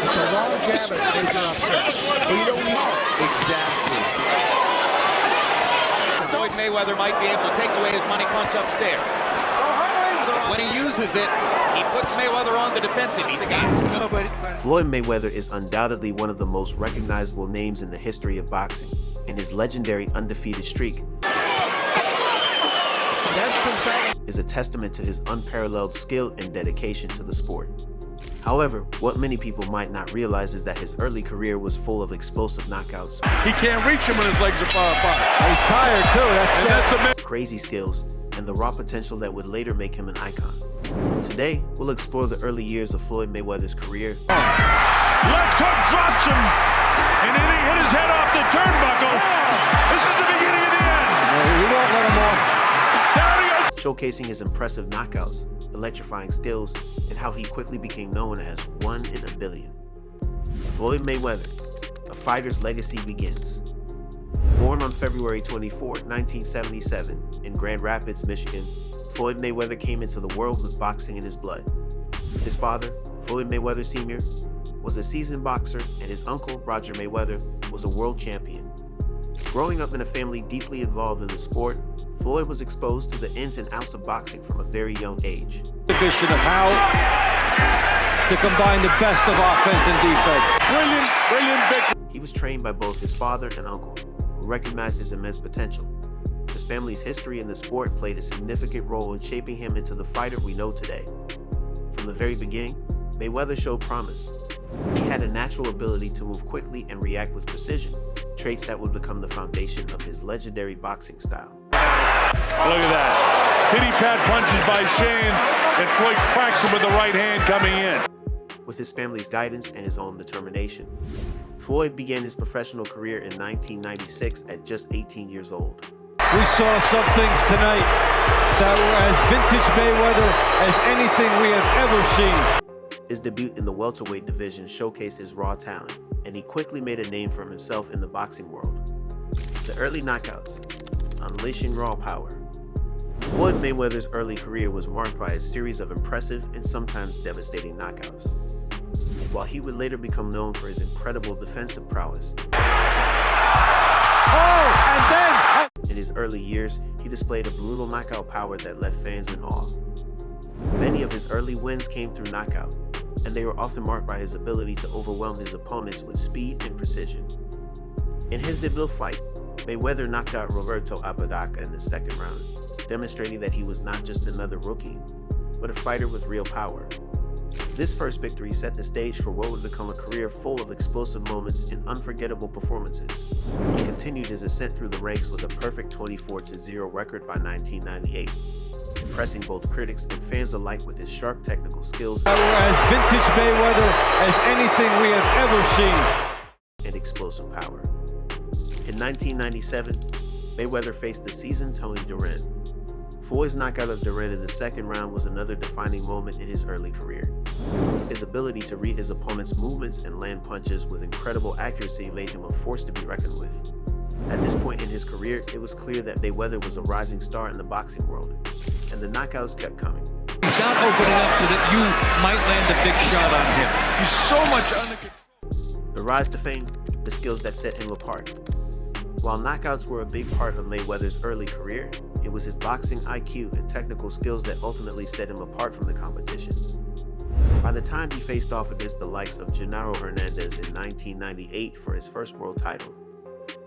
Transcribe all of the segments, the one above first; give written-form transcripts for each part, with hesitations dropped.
It's a long jab and major upset. You don't know. Exactly. Floyd Mayweather might be able to take away his money punch upstairs. When he uses it, he puts Mayweather on the defensive. He's a guy. Floyd Mayweather is undoubtedly one of the most recognizable names in the history of boxing, and his legendary undefeated streak is a testament to his unparalleled skill and dedication to the sport. However, what many people might not realize is that his early career was full of explosive knockouts. He can't reach him when his legs are far apart. He's tired too. That's crazy skills, and the raw potential that would later make him an icon. Today, we'll explore the early years of Floyd Mayweather's career. Left hook drops him, and then he hit his head off the turnbuckle. This is the beginning of the end. He won't let him off. Showcasing his impressive knockouts, electrifying skills, and how he quickly became known as one in a billion. Floyd Mayweather, a fighter's legacy begins. Born on February 24, 1977, in Grand Rapids, Michigan, Floyd Mayweather came into the world with boxing in his blood. His father, Floyd Mayweather Sr., was a seasoned boxer, and his uncle, Roger Mayweather, was a world champion. Growing up in a family deeply involved in the sport, Floyd was exposed to the ins and outs of boxing from a very young age. Vision of how to combine the best of offense and defense. Brilliant victory. He was trained by both his father and uncle, who recognized his immense potential. His family's history in the sport played a significant role in shaping him into the fighter we know today. From the very beginning, Mayweather showed promise. He had a natural ability to move quickly and react with precision, traits that would become the foundation of his legendary boxing style. Look at that. Pity-pat punches by Shane, and Floyd cracks him with the right hand coming in. With his family's guidance and his own determination, Floyd began his professional career in 1996 at just 18 years old. We saw some things tonight that were as vintage Mayweather as anything we have ever seen. His debut in the welterweight division showcased his raw talent, and he quickly made a name for himself in the boxing world. The early knockouts, unleashing raw power. Floyd Mayweather's early career was marked by a series of impressive and sometimes devastating knockouts, while he would later become known for his incredible defensive prowess. In his early years, he displayed a brutal knockout power that left fans in awe. Many of his early wins came through knockout, and they were often marked by his ability to overwhelm his opponents with speed and precision. In his debut fight, Mayweather knocked out Roberto Apodaca in the second round, demonstrating that he was not just another rookie, but a fighter with real power. This first victory set the stage for what would become a career full of explosive moments and unforgettable performances. He continued his ascent through the ranks with a perfect 24-0 record by 1998, impressing both critics and fans alike with his sharp technical skills As vintage Mayweather as anything we have ever seen. And explosive power. In 1997, Mayweather faced the seasoned Tony Duran. Floyd's knockout of Duran in the second round was another defining moment in his early career. His ability to read his opponent's movements and land punches with incredible accuracy made him a force to be reckoned with. At this point in his career, it was clear that Mayweather was a rising star in the boxing world, and the knockouts kept coming. He's not opening up so that you might land a big shot on him. He's so much The rise to fame, the skills that set him apart. While knockouts were a big part of Mayweather's early career, it was his boxing IQ and technical skills that ultimately set him apart from the competition. By the time he faced off against the likes of Genaro Hernandez in 1998 for his first world title,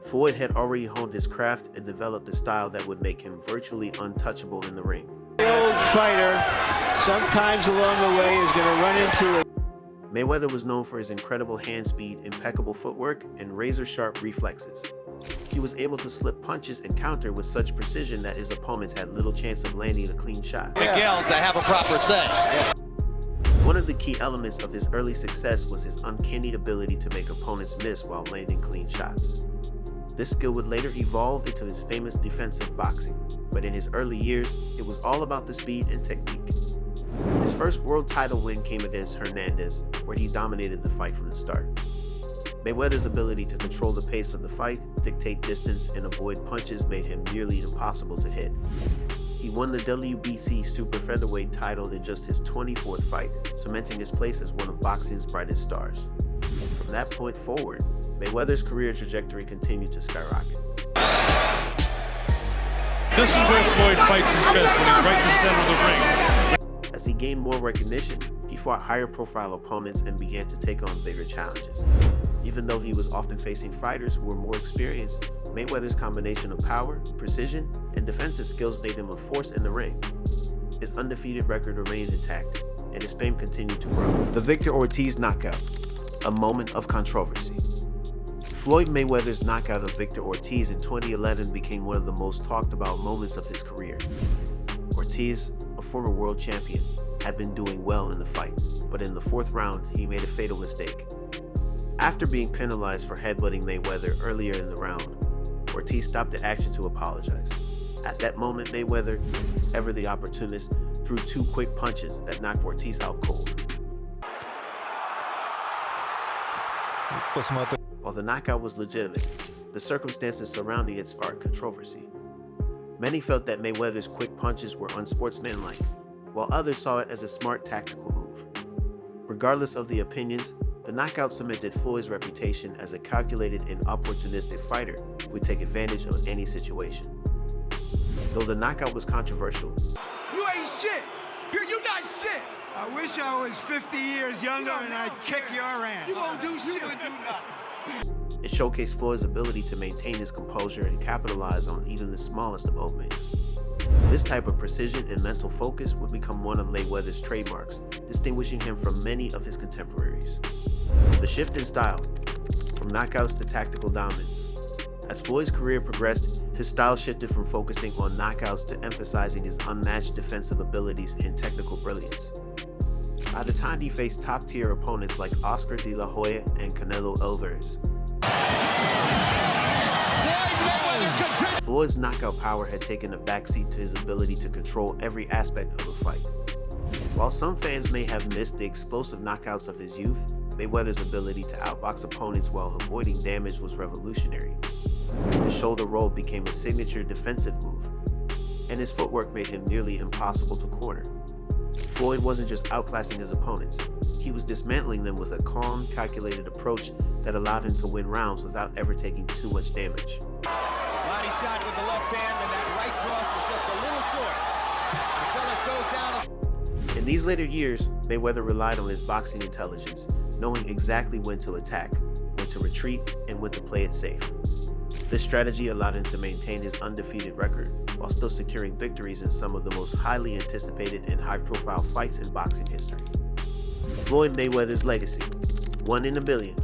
Floyd had already honed his craft and developed a style that would make him virtually untouchable in the ring. The old fighter, sometimes along the way, is going to run into it. Mayweather was known for his incredible hand speed, impeccable footwork, and razor-sharp reflexes. He was able to slip punches and counter with such precision that his opponents had little chance of landing a clean shot. Miguel to have a proper set. One of the key elements of his early success was his uncanny ability to make opponents miss while landing clean shots. This skill would later evolve into his famous defensive boxing, but in his early years, it was all about the speed and technique. His first world title win came against Hernandez, where he dominated the fight from the start. Mayweather's ability to control the pace of the fight, dictate distance, and avoid punches made him nearly impossible to hit. He won the WBC super featherweight title in just his 24th fight, cementing his place as one of boxing's brightest stars. From that point forward, Mayweather's career trajectory continued to skyrocket. This is where Floyd fights his best, when he's right in the center of the ring. As he gained more recognition, he fought higher profile opponents and began to take on bigger challenges. Even though he was often facing fighters who were more experienced, Mayweather's combination of power, precision, and defensive skills made him a force in the ring. His undefeated record remained intact, and his fame continued to grow. The Victor Ortiz knockout, a moment of controversy. Floyd Mayweather's knockout of Victor Ortiz in 2011 became one of the most talked about moments of his career. Ortiz, a former world champion, had been doing well in the fight, but in the fourth round, he made a fatal mistake. After being penalized for headbutting Mayweather earlier in the round, Ortiz stopped the action to apologize. At that moment, Mayweather, ever the opportunist, threw two quick punches that knocked Ortiz out cold. While the knockout was legitimate, the circumstances surrounding it sparked controversy. Many felt that Mayweather's quick punches were unsportsmanlike, while others saw it as a smart tactical move. Regardless of the opinions, the knockout cemented Floyd's reputation as a calculated and opportunistic fighter who would take advantage of any situation. Though the knockout was controversial, You ain't shit! You not shit! I wish I was 50 years younger and I'd kick your ass. You won't do shit! You won't do nothing! it showcased Floyd's ability to maintain his composure and capitalize on even the smallest of openings. This type of precision and mental focus would become one of Mayweather's trademarks, distinguishing him from many of his contemporaries. The shift in style, from knockouts to tactical dominance. As Floyd's career progressed, his style shifted from focusing on knockouts to emphasizing his unmatched defensive abilities and technical brilliance. By the time he faced top-tier opponents like Oscar de la Hoya and Canelo Alvarez, Floyd's knockout power had taken a backseat to his ability to control every aspect of the fight. While some fans may have missed the explosive knockouts of his youth, Mayweather's ability to outbox opponents while avoiding damage was revolutionary. His shoulder roll became a signature defensive move, and his footwork made him nearly impossible to corner. Floyd wasn't just outclassing his opponents, he was dismantling them with a calm, calculated approach that allowed him to win rounds without ever taking too much damage. Body shot with the left hand, and that right cross was just a little short. Marcellus goes down. In these later years, Mayweather relied on his boxing intelligence, knowing exactly when to attack, when to retreat, and when to play it safe. This strategy allowed him to maintain his undefeated record while still securing victories in some of the most highly anticipated and high-profile fights in boxing history. Floyd Mayweather's legacy, 1 in a billion.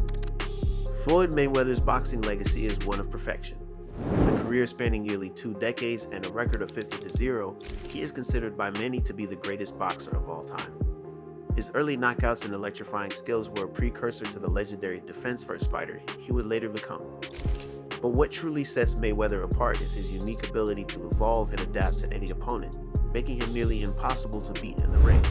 Floyd Mayweather's boxing legacy is one of perfection. With a career spanning nearly 2 decades and a record of 50-0, he is considered by many to be the greatest boxer of all time. His early knockouts and electrifying skills were a precursor to the legendary defense-first fighter he would later become. But what truly sets Mayweather apart is his unique ability to evolve and adapt to any opponent, making him nearly impossible to beat in the ring.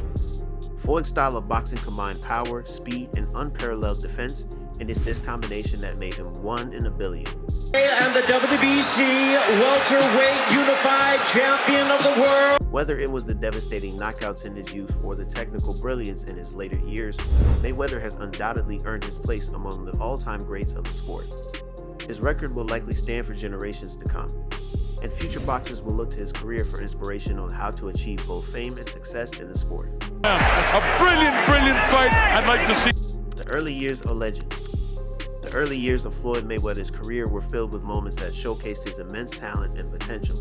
Floyd's style of boxing combined power, speed, and unparalleled defense, and it's this combination that made him 1 in a billion. And the WBC welterweight unified champion of the world. Whether it was the devastating knockouts in his youth or the technical brilliance in his later years, Mayweather has undoubtedly earned his place among the all-time greats of the sport. His record will likely stand for generations to come, and future boxers will look to his career for inspiration on how to achieve both fame and success in the sport. A brilliant fight. I'd like to see. The early years are legend. The early years of Floyd Mayweather's career were filled with moments that showcased his immense talent and potential.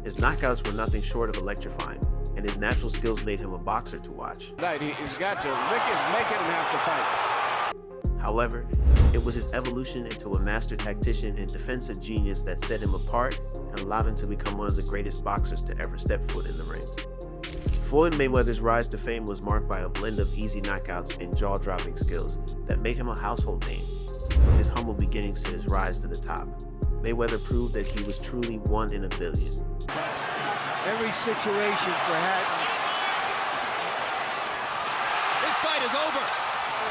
His knockouts were nothing short of electrifying, and his natural skills made him a boxer to watch. He's got to. Rick is making him have to fight. However, it was his evolution into a master tactician and defensive genius that set him apart and allowed him to become one of the greatest boxers to ever step foot in the ring. Floyd Mayweather's rise to fame was marked by a blend of easy knockouts and jaw-dropping skills that made him a household name. From his humble beginnings to his rise to the top, Mayweather proved that he was truly 1 in a billion. Every situation for Hatton. This fight is over.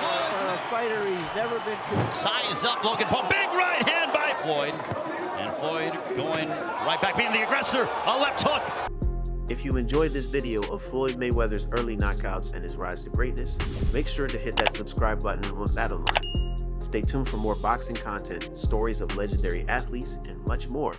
For a fighter, he's never been. Size up, Logan Paul. Big right hand by Floyd. And Floyd going right back, being the aggressor. A left hook. If you enjoyed this video of Floyd Mayweather's early knockouts and his rise to greatness, make sure to hit that subscribe button on that alarm. Stay tuned for more boxing content, stories of legendary athletes, and much more.